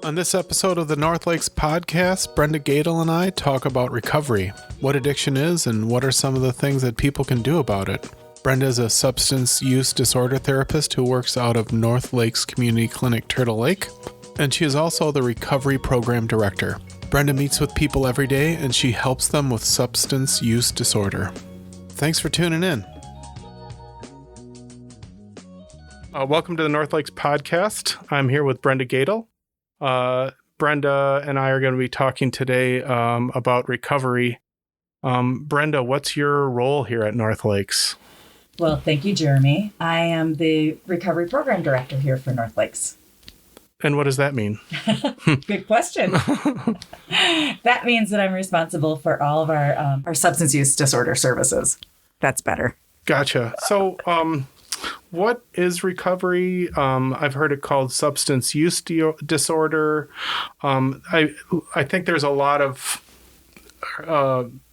On this episode of the NorthLakes Podcast, Brenda Goettl and I talk about recovery, what addiction is, and what are some of the things that people can do about it. Brenda is a substance use disorder therapist who works out of NorthLakes Community Clinic, Turtle Lake, and she is also the recovery program director. Brenda meets with people every day, and she helps them with substance use disorder. Thanks for tuning in. Welcome to the NorthLakes Podcast. I'm here with Brenda Goettl. Brenda and I are going to be talking today about recovery. Brenda, what's your role here at NorthLakes? Well, thank you, Jeremy. I am the recovery program director here for NorthLakes. And what does that mean? Good question. That means that I'm responsible for all of our substance use disorder services. That's better. Gotcha. So, what is recovery? I've heard it called substance use disorder. I think there's a lot of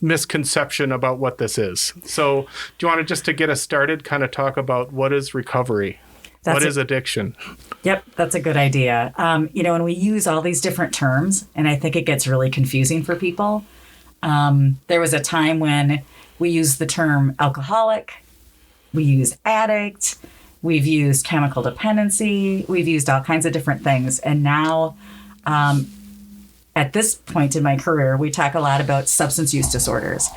misconception about what this is. So do you want to, just to get us started, kind of talk about what is recovery? What is addiction? Yep, that's a good idea. When we use all these different terms, and I think it gets really confusing for people. There was a time when we used the term alcoholic. We use addict, we've used chemical dependency, we've used all kinds of different things. And now, at this point in my career, we talk a lot about substance use disorders.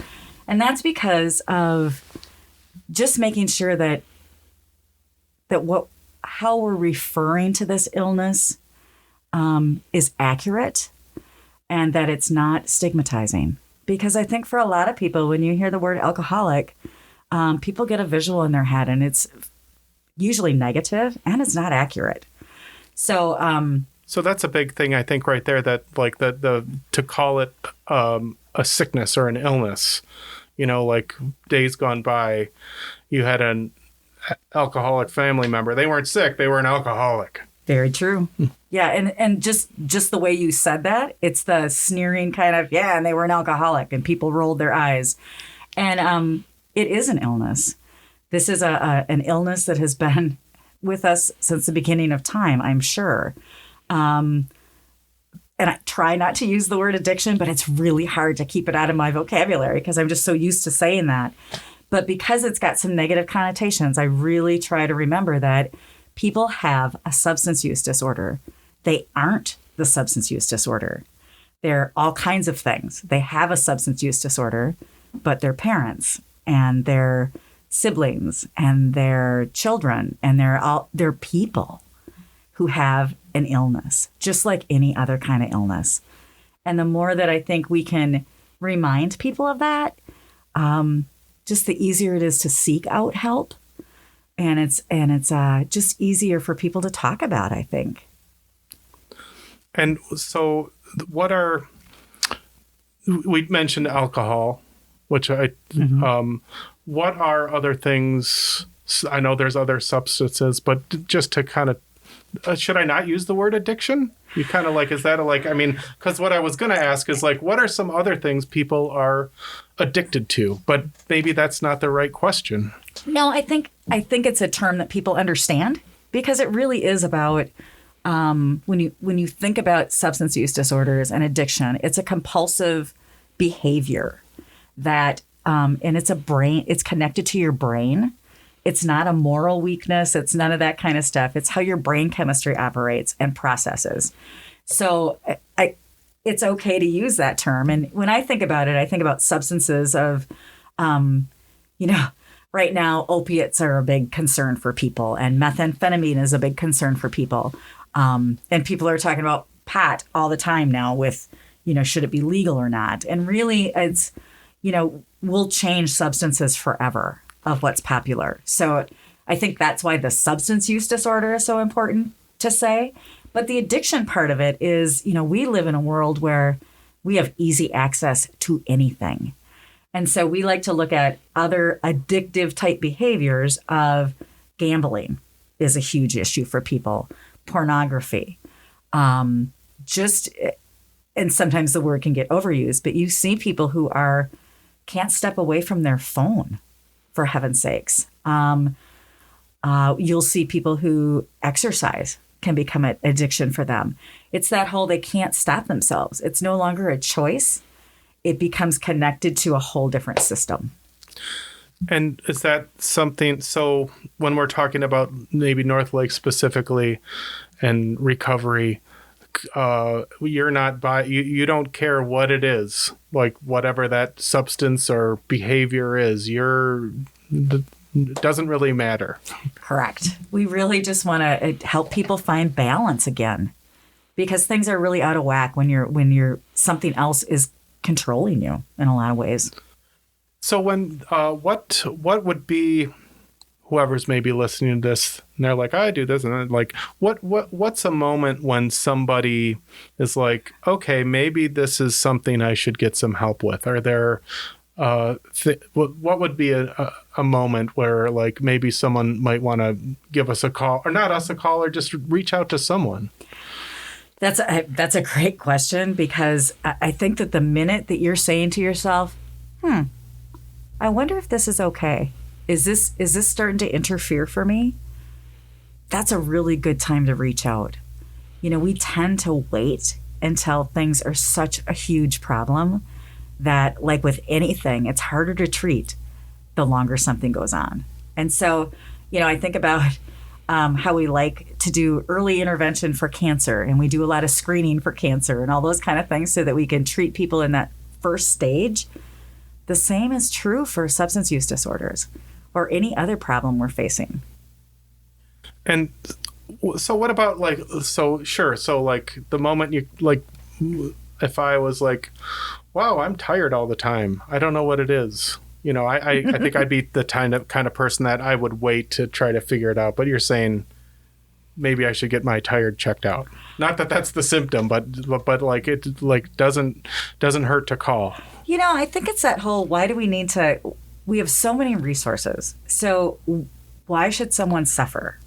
And that's because of just making sure that how we're referring to this illness is accurate and that it's not stigmatizing. Because I think for a lot of people, when you hear the word alcoholic, people get a visual in their head, and it's usually negative, and it's not accurate. So that's a big thing, I think, right there. That like the to call it a sickness or an illness, like days gone by, you had an alcoholic family member. They weren't sick; they were an alcoholic. Very true. Yeah, and just the way you said that, it's the sneering kind of and they were an alcoholic, and people rolled their eyes, and it is an illness. This is an illness that has been with us since the beginning of time, I'm sure. And I try not to use the word addiction, but it's really hard to keep it out of my vocabulary because I'm just so used to saying that. But because it's got some negative connotations, I really try to remember that people have a substance use disorder. They aren't the substance use disorder. They're all kinds of things. They have a substance use disorder, but their parents and their siblings and their children and they're people who have an illness, just like any other kind of illness. And the more that I think we can remind people of that, just the easier it is to seek out help. And it's just easier for people to talk about, I think. And so we mentioned alcohol, which what are other things? I know there's other substances, but just to kind of, should I not use the word addiction? You kind of is that because what I was going to ask is what are some other things people are addicted to? But maybe that's not the right question. No, I think it's a term that people understand because it really is about when you think about substance use disorders and addiction, it's a compulsive behavior that and it's connected to your brain. It's not a moral weakness. It's none of that kind of stuff. It's how your brain chemistry operates and processes. So it's okay to use that term. And when I think about it, I think about substances of, right now, opiates are a big concern for people, and methamphetamine is a big concern for people. And people are talking about pot all the time now with, should it be legal or not? And really, it's, we'll change substances forever of what's popular. So I think that's why the substance use disorder is so important to say. But the addiction part of it is, we live in a world where we have easy access to anything. And so we like to look at other addictive type behaviors of gambling is a huge issue for people. Pornography, and sometimes the word can get overused, but you see people who can't step away from their phone, for heaven's sakes. You'll see people who exercise can become an addiction for them. It's that whole they can't stop themselves. It's no longer a choice. It becomes connected to a whole different system. And is that something, so when we're talking about maybe NorthLakes specifically and recovery, you're not you don't care what it is, like whatever that substance or behavior is, it doesn't really matter. Correct. We really just want to help people find balance again, because things are really out of whack when you're something else is controlling you in a lot of ways. So when what would be, whoever's maybe listening to this and they're like, I do this, and like what's a moment when somebody is like, okay, maybe this is something I should get some help with? Are there what would be a moment where like maybe someone might want to give us a call, or not us a call, or just reach out to someone? That's a great question, because I think that the minute that you're saying to yourself, I wonder if this is okay. Is this starting to interfere for me? That's a really good time to reach out. We tend to wait until things are such a huge problem that, like with anything, it's harder to treat the longer something goes on. And so, I think about how we like to do early intervention for cancer, and we do a lot of screening for cancer and all those kind of things so that we can treat people in that first stage. The same is true for substance use disorders or any other problem we're facing. And so what about like, so like the moment you, like, if I was like, wow, I'm tired all the time, I don't know what it is. I think I'd be the kind of person that I would wait to try to figure it out. But you're saying maybe I should get my tired checked out. Not that that's the symptom, but like it like doesn't hurt to call. I think it's that whole, why do we need to, we have so many resources. So why should someone suffer?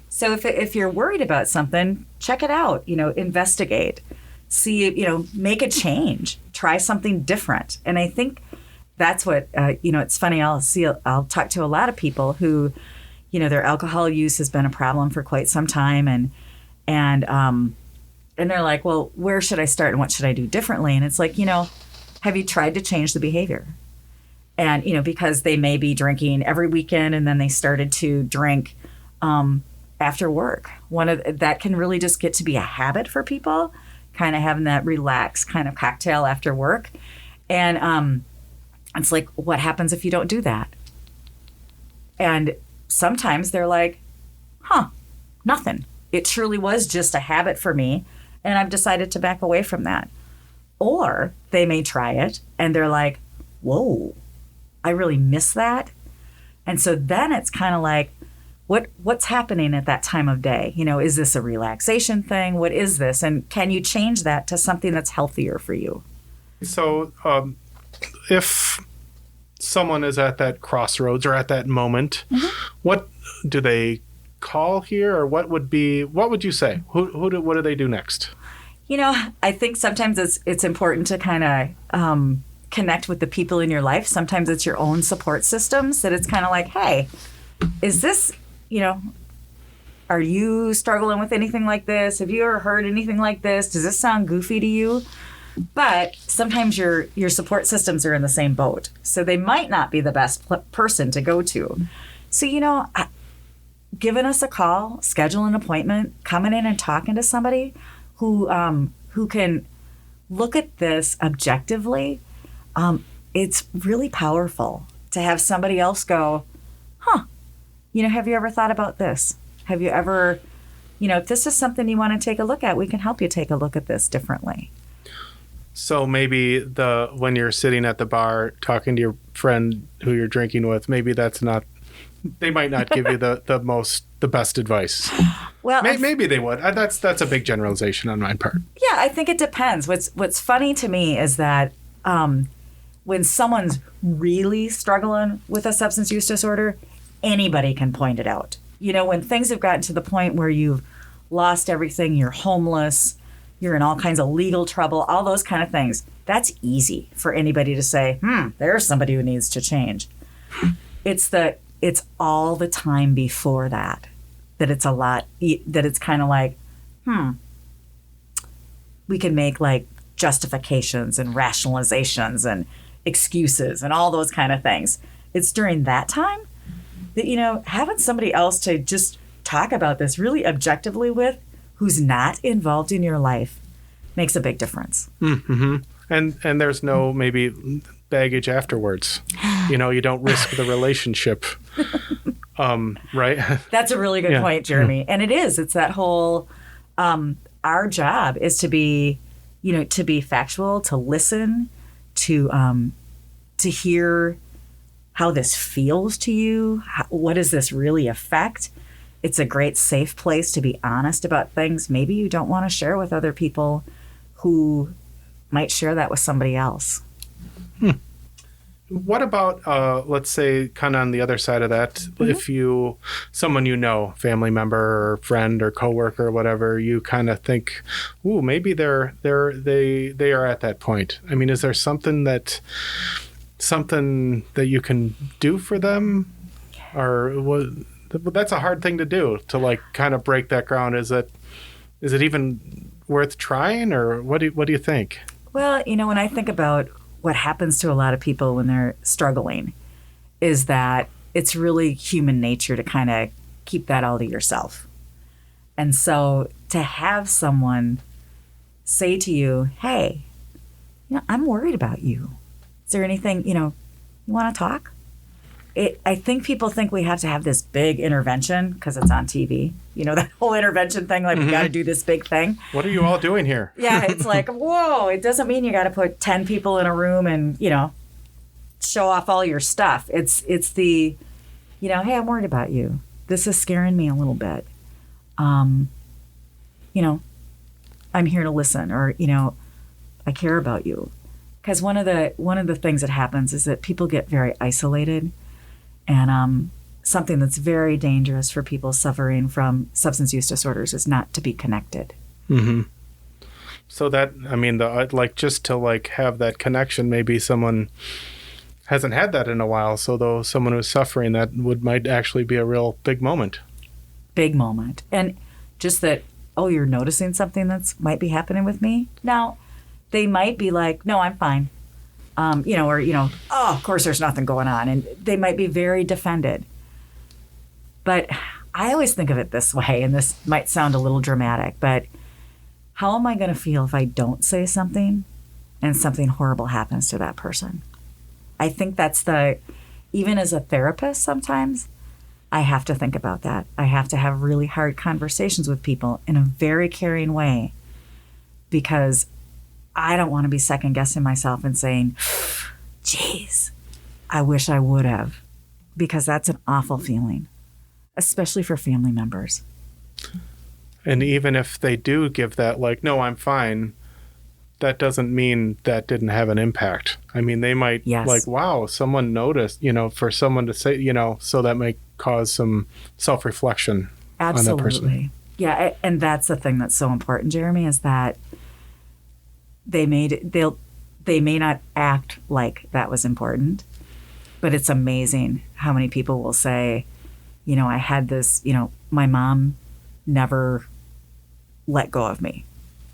So if you're worried about something, check it out, investigate, see, make a change, try something different. And I think that's what, it's funny, I'll talk to a lot of people who, their alcohol use has been a problem for quite some time. And they're like, well, where should I start and what should I do differently? And it's like, have you tried to change the behavior? And, because they may be drinking every weekend and then they started to drink after work. That can really just get to be a habit for people, kind of having that relaxed kind of cocktail after work. And it's like, what happens if you don't do that? And sometimes they're like, nothing. It truly was just a habit for me, and I've decided to back away from that. Or they may try it and they're like, whoa, I really miss that. And so then it's kind of like, what's happening at that time of day? Is this a relaxation thing? What is this? And can you change that to something that's healthier for you? So if someone is at that crossroads or at that moment, what do they call here, or what would you say? What do they do next? I think sometimes it's important to kind of connect with the people in your life. Sometimes it's your own support systems that it's kind of like, hey, is this, are you struggling with anything like this? Have you ever heard anything like this? Does this sound goofy to you? But sometimes your support systems are in the same boat. So they might not be the best person to go to. So, giving us a call, schedule an appointment, coming in and talking to somebody who can look at this objectively, it's really powerful to have somebody else go, have you ever thought about this? Have you ever, if this is something you want to take a look at, we can help you take a look at this differently. So maybe when you're sitting at the bar talking to your friend who you're drinking with, maybe they might not give you the best advice. Well, maybe they would. That's a big generalization on my part. Yeah, I think it depends. What's funny to me is that when someone's really struggling with a substance use disorder, anybody can point it out. When things have gotten to the point where you've lost everything, you're homeless, you're in all kinds of legal trouble, all those kind of things, that's easy for anybody to say, there's somebody who needs to change. It's all the time before that that it's a lot, that it's kind of like, we can make like justifications and rationalizations and excuses and all those kind of things. It's during that time that, having somebody else to just talk about this really objectively with, who's not involved in your life, makes a big difference. Mm-hmm. And there's no maybe baggage afterwards. You don't risk the relationship. Right? That's a really good point, Jeremy. And it's that whole, our job is to be, to be factual, to listen, to hear how this feels to you. What does this really affect? It's a great safe place to be honest about things maybe you don't want to share with other people who might share that with somebody else. What about, let's say, kind of on the other side of that, if someone family member or friend or coworker or whatever, you kind of think, ooh, maybe they are at that point. I mean, is there something that you can do for them, or that's a hard thing to do, to like kind of break that ground? Is it even worth trying, or what do you think? Well, when I think about what happens to a lot of people when they're struggling, is that it's really human nature to kind of keep that all to yourself. And so to have someone say to you, hey, I'm worried about you. Is there anything, you want to talk? I think people think we have to have this big intervention because it's on TV. That whole intervention thing, like we got to do this big thing. What are you all doing here? Yeah, it's like, whoa, it doesn't mean you got to put 10 people in a room and, show off all your stuff. It's the, hey, I'm worried about you. This is scaring me a little bit. I'm here to listen, or, I care about you. Because one of the things that happens is that people get very isolated. And something that's very dangerous for people suffering from substance use disorders is not to be connected. Mm-hmm. So that, I mean, just to have that connection, maybe someone hasn't had that in a while. So though someone who's suffering, that might actually be a real big moment. Big moment. And just that, you're noticing something that's might be happening with me. Now, they might be like, no, I'm fine. Of course there's nothing going on. And they might be very defended. But I always think of it this way, and this might sound a little dramatic, but how am I going to feel if I don't say something and something horrible happens to that person? I think that's even as a therapist sometimes, I have to think about that. I have to have really hard conversations with people in a very caring way, because I don't want to be second guessing myself and saying, geez, I wish I would have, because that's an awful feeling, especially for family members. And even if they do give that, no, I'm fine, that doesn't mean that didn't have an impact. I mean, they might wow, someone noticed, for someone to say, so that might cause some self-reflection on that person. Yeah. And that's the thing that's so important, Jeremy, is that they may not act like that was important, but it's amazing how many people will say, I had this, my mom never let go of me,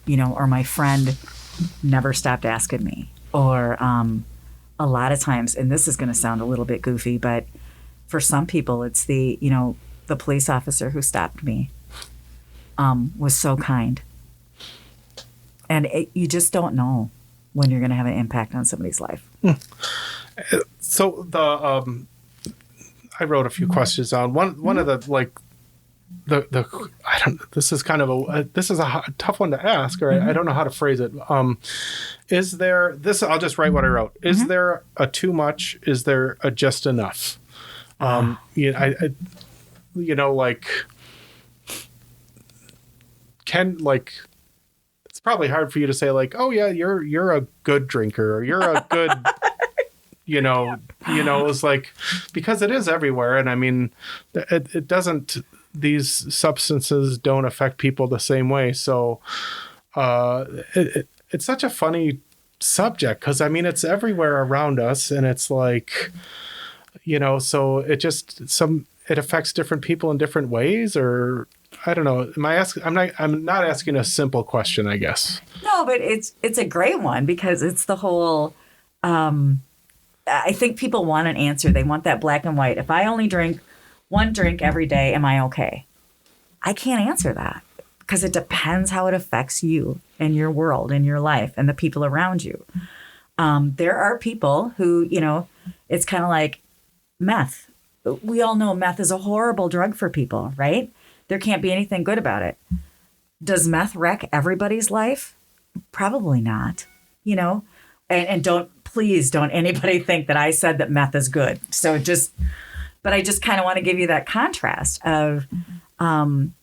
or my friend never stopped asking me, or a lot of times, and this is going to sound a little bit goofy, but for some people, it's the police officer who stopped me was so kind. And you just don't know when you're going to have an impact on somebody's life. So I wrote a few questions on one of the this is kind of this is a tough one to ask, or I don't know how to phrase it. Is there this? I'll just write what I wrote. Is there a too much? Is there a just enough? It's probably hard for you to say oh yeah, you're a good drinker, or you're a good, it's because it is everywhere. And I mean, it doesn't, these substances don't affect people the same way. So it's such a funny subject, because I mean, it's everywhere around us, and it's so it just it affects different people in different ways, or I don't know. I'm not asking a simple question, I guess. No, but it's a great one because it's the whole, I think people want an answer. They want that black and white. If I only drink one drink every day, am I okay? I can't answer that because it depends how it affects you and your world and your life and the people around you. There are people who, it's kind of like meth. We all know meth is a horrible drug for people, right? There can't be anything good about it. Does meth wreck everybody's life? Probably not, and please don't anybody think that I said that meth is good. But I just kind of want to give you that contrast of,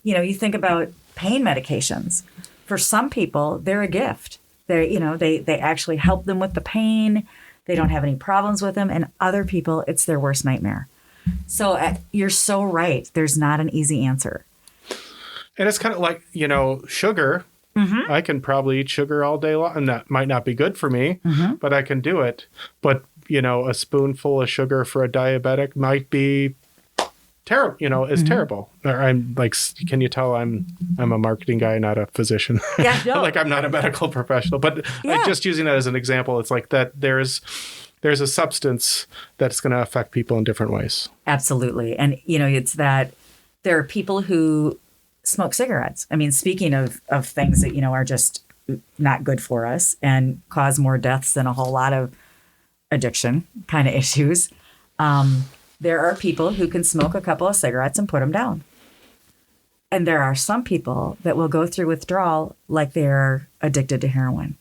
you think about pain medications. For some people, they're a gift. They actually help them with the pain. They don't have any problems with them. And other people, it's their worst nightmare. So you're so right. There's not an easy answer. And it's kind of like, sugar. Mm-hmm. I can probably eat sugar all day long. And that might not be good for me, but I can do it. But, a spoonful of sugar for a diabetic might be terrible, is terrible. Or I'm like, can you tell I'm a marketing guy, not a physician? Yeah, no. Like I'm not a medical professional, but like just using that as an example, it's like that there's a substance that's going to affect people in different ways. Absolutely. And, it's that there are people who smoke cigarettes. I mean, speaking of things that, are just not good for us and cause more deaths than a whole lot of addiction kind of issues. There are people who can smoke a couple of cigarettes and put them down. And there are some people that will go through withdrawal like they're addicted to heroin.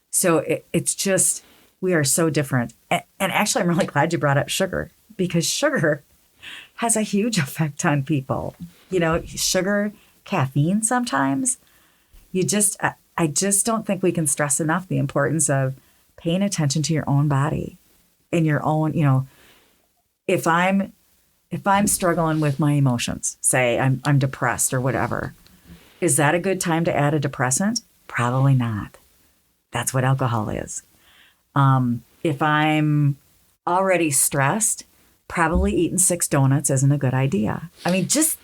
So it's just, we are so different. And actually, I'm really glad you brought up sugar because sugar has a huge effect on people. Sugar, caffeine sometimes. I just don't think we can stress enough the importance of paying attention to your own body and your own, if I'm struggling with my emotions, say I'm depressed or whatever, is that a good time to add a depressant? Probably not. That's what alcohol is. If I'm already stressed, probably eating 6 donuts isn't a good idea. I mean, just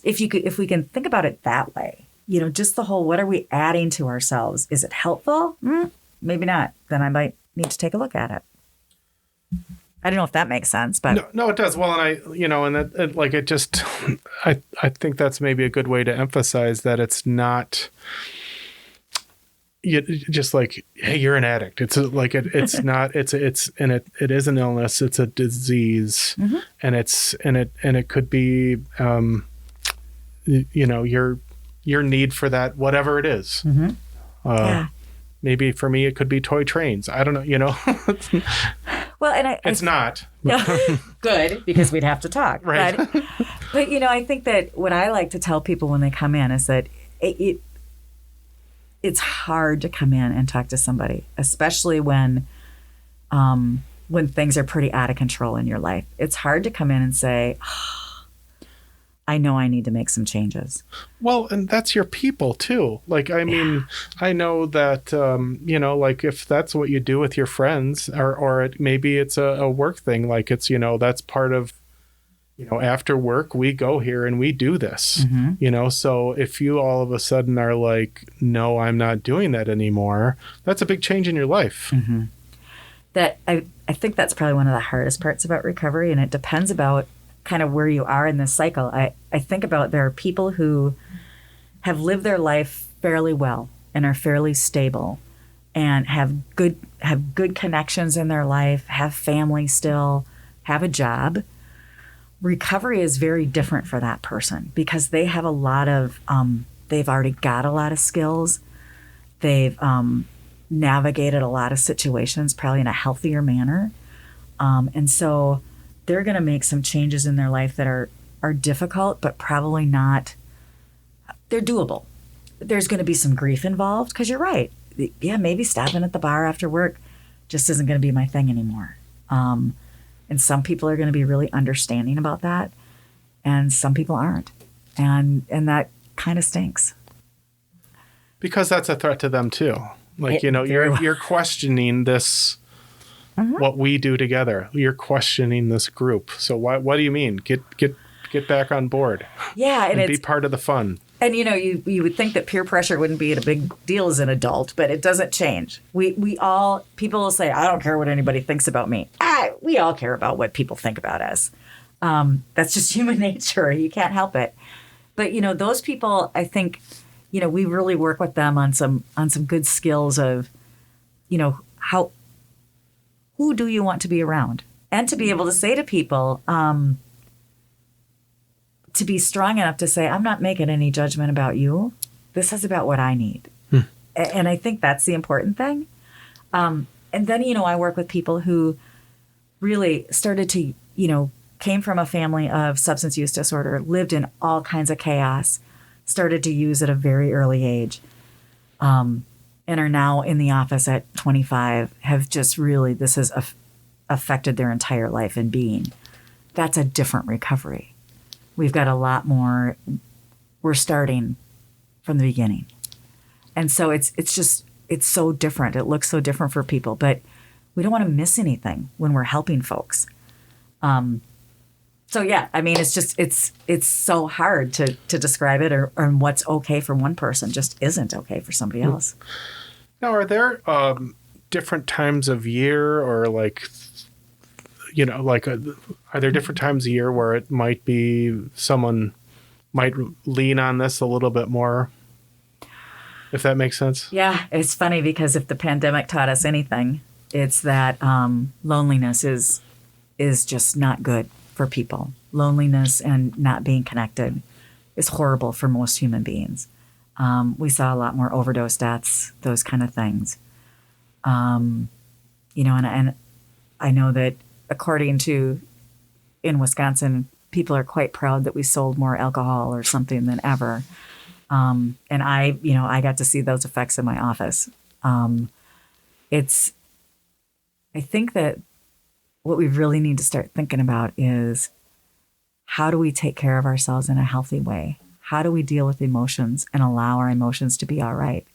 if we can think about it that way, just the whole, what are we adding to ourselves? Is it helpful? Maybe not. Then I might need to take a look at it. I don't know if that makes sense, but no, it does. Well, and I think that's maybe a good way to emphasize that it's not just like, hey, you're an addict. It's like it's not. It is an illness. It's a disease, and it could be, your need for that, whatever it is. Maybe for me, it could be toy trains. I don't know. Well, and it's not. Good, because we'd have to talk. Right. But I think that what I like to tell people when they come in is that it's hard to come in and talk to somebody, especially when things are pretty out of control in your life. It's hard to come in and say, I know I need to make some changes. Well, and that's your people too. Like, I mean, I know that, like if that's what you do with your friends or maybe it's a work thing, like it's, that's part of, after work, we go here and we do this, so if you all of a sudden are like, no, I'm not doing that anymore, that's a big change in your life. That I think that's probably one of the hardest parts about recovery. And it depends about kind of where you are in this cycle. I think about there are people who have lived their life fairly well and are fairly stable and have good connections in their life, have family still, have a job. Recovery is very different for that person because they have a lot of, they've already got a lot of skills. They've navigated a lot of situations probably in a healthier manner. And so they're going to make some changes in their life that are difficult, but probably not, they're doable. There's going to be some grief involved because you're right. Yeah, maybe stopping at the bar after work just isn't going to be my thing anymore. And some people are going to be really understanding about that, and some people aren't. And that kind of stinks. Because that's a threat to them too. Like, you're questioning this what we do together. You're questioning this group. So what do you mean? Get back on board. Yeah, and be part of the fun. And you would think that peer pressure wouldn't be a big deal as an adult, but it doesn't change. People will say, I don't care what anybody thinks about me. We all care about what people think about us. That's just human nature. You can't help it. But those people, I think, we really work with them on some good skills of, who do you want to be around? And to be able to say to people, to be strong enough to say, I'm not making any judgment about you. This is about what I need. And I think that's the important thing. And then, I work with people who really started to, came from a family of substance use disorder, lived in all kinds of chaos, started to use at a very early age, and are now in the office at 25, have just really, this has affected their entire life and being. That's a different recovery. We've got a lot more. We're starting from the beginning. And so it's so different. It looks so different for people, but we don't want to miss anything when we're helping folks. So yeah, I mean, it's so hard to describe it or what's okay for one person just isn't okay for somebody else. Now, are there different times of year or are there different times of year where it might be someone might lean on this a little bit more, if that makes sense? Yeah, it's funny because if the pandemic taught us anything, it's that loneliness is just not good for people. Loneliness and not being connected is horrible for most human beings. We saw a lot more overdose deaths, those kind of things. And I know that according to, in Wisconsin, people are quite proud that we sold more alcohol or something than ever. And I got to see those effects in my office. I think that what we really need to start thinking about is how do we take care of ourselves in a healthy way? How do we deal with emotions and allow our emotions to be all right?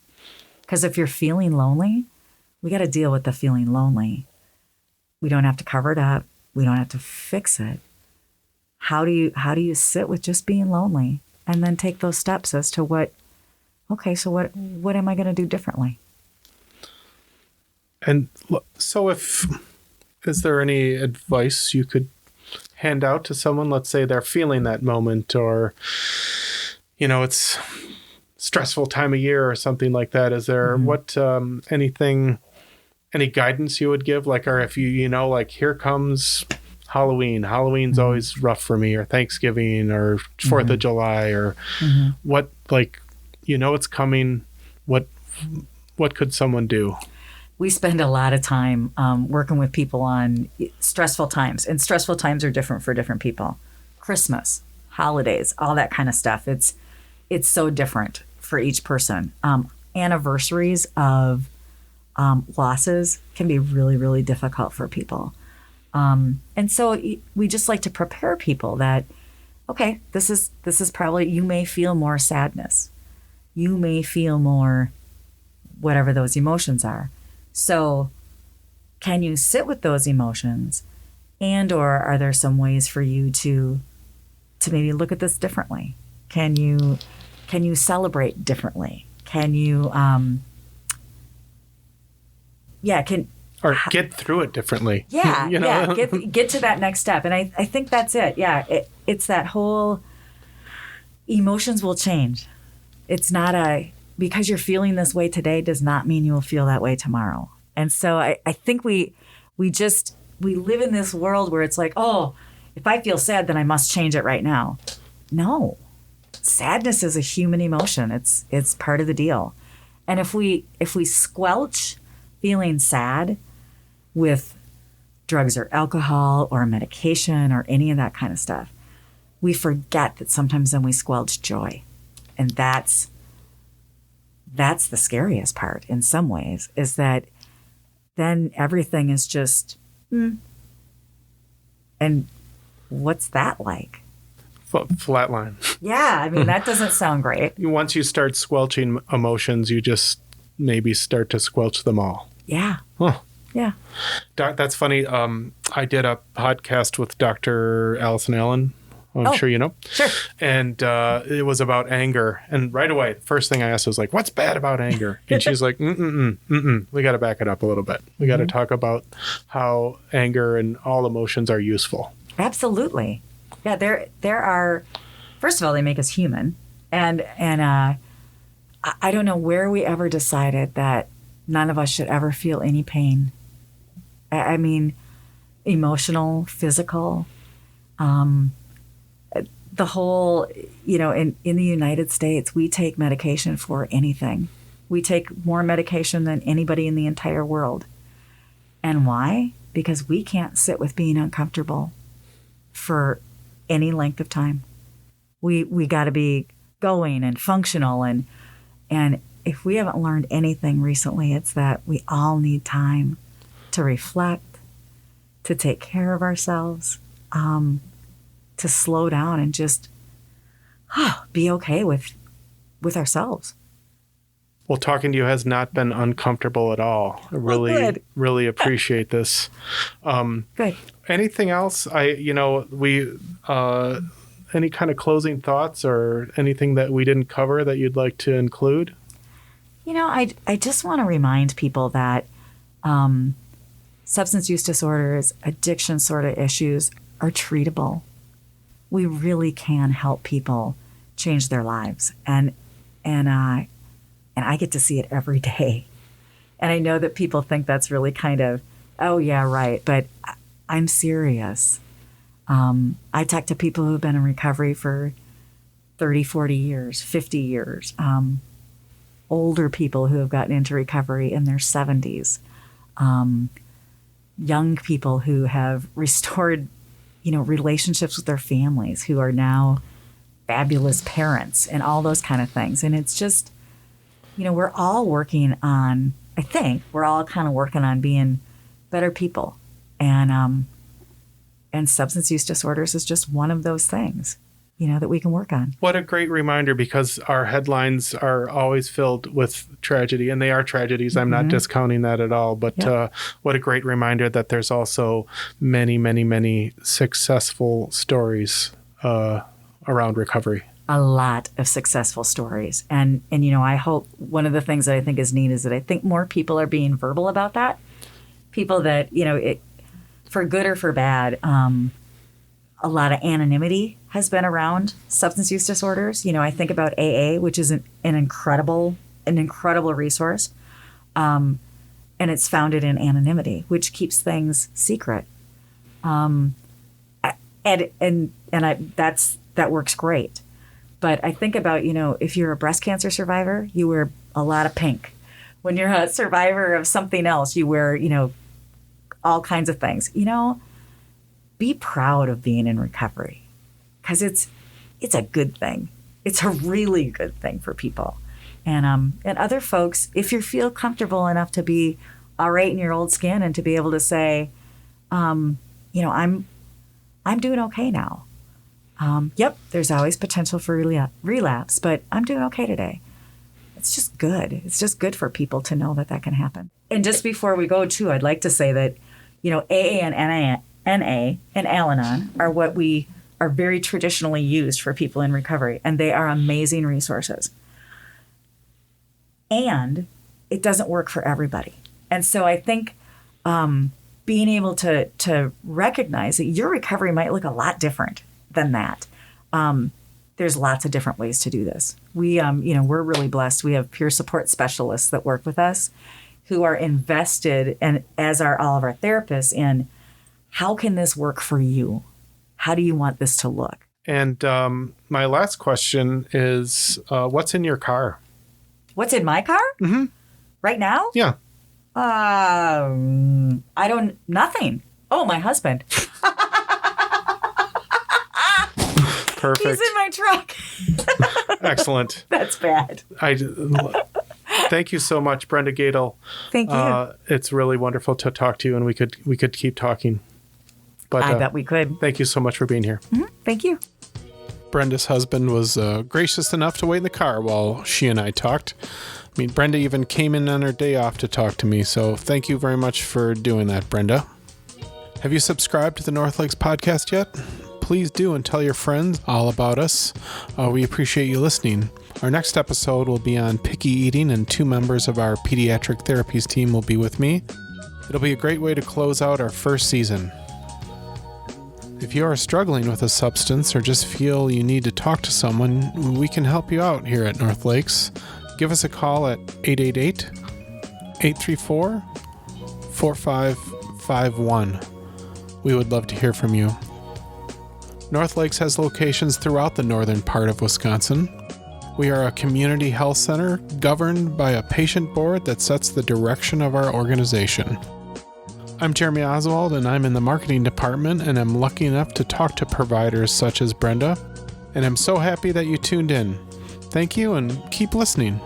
Because if you're feeling lonely, we got to deal with the feeling lonely. We don't have to cover it up. We don't have to fix it. How do you sit with just being lonely and then take those steps as to what am I going to do differently? And so is there any advice you could hand out to someone? Let's say they're feeling that moment or, it's stressful time of year or something like that. Is there any guidance you would give? Or if here comes Halloween. Halloween's always rough for me, or Thanksgiving or 4th of July or what, it's coming. What could someone do? We spend a lot of time working with people on stressful times, and stressful times are different for different people. Christmas, holidays, all that kind of stuff. It's so different for each person. Anniversaries of losses can be really, really difficult for people. And so we just like to prepare people that, okay, this is probably, you may feel more sadness. You may feel more whatever those emotions are. So can you sit with those emotions, and or are there some ways for you to maybe look at this differently? Can you celebrate differently? Can you get through it differently? Yeah, get to that next step. And I think that's it. Yeah, it's that whole emotions will change. It's not because you're feeling this way today does not mean you will feel that way tomorrow. And so I think we live in this world where it's like, oh, if I feel sad, then I must change it right now. No, sadness is a human emotion. It's part of the deal. And if we squelch feeling sad with drugs or alcohol or medication or any of that kind of stuff, we forget that sometimes then we squelch joy. And that's the scariest part in some ways, is that then everything is just, and what's that like? Flatline. Yeah, I mean, that doesn't sound great. Once you start squelching emotions, you just maybe start to squelch them all. Yeah. Huh. Yeah. That's funny. I did a podcast with Dr. Allison Allen. I'm sure you know. Sure. And it was about anger. And right away, first thing I asked was like, what's bad about anger? And she's like, we got to back it up a little bit. We got to talk about how anger and all emotions are useful. Absolutely. Yeah, there are, first of all, they make us human. And I don't know where we ever decided that none of us should ever feel any pain. I mean, emotional, physical, the whole, in the United States, we take medication for anything. We take more medication than anybody in the entire world. And why? Because we can't sit with being uncomfortable for any length of time. We got to be going and functional. And if we haven't learned anything recently, it's that we all need time to reflect, to take care of ourselves, to slow down and just be okay with ourselves. Well, talking to you has not been uncomfortable at all. I really appreciate this. Good. Anything else? Any kind of closing thoughts or anything that we didn't cover that you'd like to include? I just want to remind people that substance use disorders, addiction sort of issues are treatable. We really can help people change their lives. And I get to see it every day. And I know that people think that's really kind of, oh, yeah, right. But I'm serious. I talk to people who've been in recovery for 30, 40 years, 50 years. Older people who have gotten into recovery in their 70s. Young people who have restored, relationships with their families, who are now fabulous parents and all those kind of things. And it's just, we're all working on, I think, we're all kind of working on being better people. And substance use disorders is just one of those things, that we can work on. What a great reminder, because our headlines are always filled with tragedy, and they are tragedies. I'm not discounting that at all, but what a great reminder that there's also many, many, many successful stories around recovery. A lot of successful stories. And I hope one of the things that I think is neat is that I think more people are being verbal about that. People that, for good or for bad, a lot of anonymity has been around substance use disorders. I think about AA, which is an incredible resource. And it's founded in anonymity, which keeps things secret. That works great. But I think about, if you're a breast cancer survivor, you wear a lot of pink. When you're a survivor of something else, you wear, all kinds of things. Be proud of being in recovery, because it's a good thing. It's a really good thing for people. And other folks, if you feel comfortable enough to be all right in your old skin and to be able to say, I'm doing okay now. Yep, there's always potential for relapse, but I'm doing okay today. It's just good. It's just good for people to know that can happen. And just before we go, too, I'd like to say that, AA and NA and Al-Anon are what we are very traditionally used for people in recovery, and they are amazing resources. And it doesn't work for everybody. And so I think being able to recognize that your recovery might look a lot different than that. There's lots of different ways to do this. We, we're really blessed. We have peer support specialists that work with us who are invested, and as are all of our therapists, in how can this work for you? How do you want this to look? And my last question is, what's in your car? What's in my car? Mm-hmm. Right now? Yeah. Nothing. Oh, my husband. Perfect. He's in my truck. Excellent. That's bad. Thank you so much, Brenda Goettl. Thank you. It's really wonderful to talk to you, and we could keep talking. But I bet we could. Thank you so much for being here. Mm-hmm. Thank you. Brenda's husband was gracious enough to wait in the car while she and I talked. I mean, Brenda even came in on her day off to talk to me, so thank you very much for doing that, Brenda. Have you subscribed to the NorthLakes Podcast yet? Please do, and tell your friends all about us. We appreciate you listening. Our next episode will be on picky eating, and 2 members of our pediatric therapies team will be with me. It'll be a great way to close out our first season. If you are struggling with a substance or just feel you need to talk to someone, we can help you out here at NorthLakes. Give us a call at 888-834-4551. We would love to hear from you. NorthLakes has locations throughout the northern part of Wisconsin. We are a community health center governed by a patient board that sets the direction of our organization. I'm Jeremy Oswald, and I'm in the marketing department, and I'm lucky enough to talk to providers such as Brenda, and I'm so happy that you tuned in. Thank you, and keep listening.